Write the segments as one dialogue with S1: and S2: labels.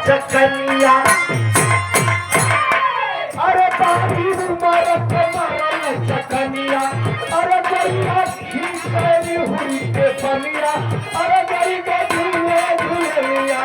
S1: चकनिया अरे बारी उमर के मरल चकनिया अरे गैया खींचनी हुई के पनिया अरे गई के झूले झूलिया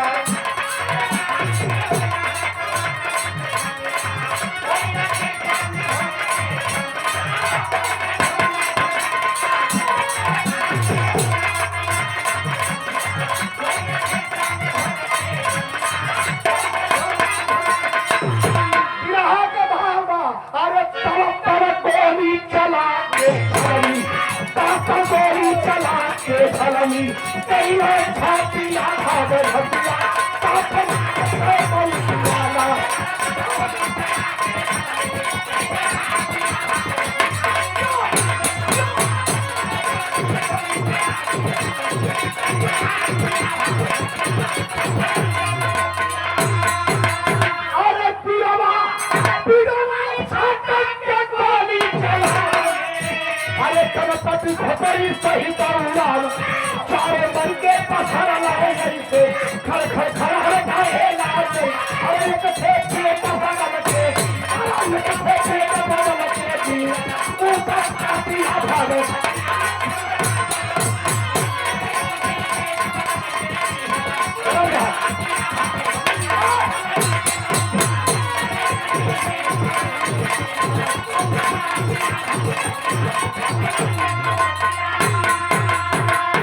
S1: सही उड़ाल चारे बन के पसर लाए जैसे खड़ खड़ खड़ा ढाहे लाते अरे एक फेंके का बगल के एक फेंके का बगल के ऊपर आती भागे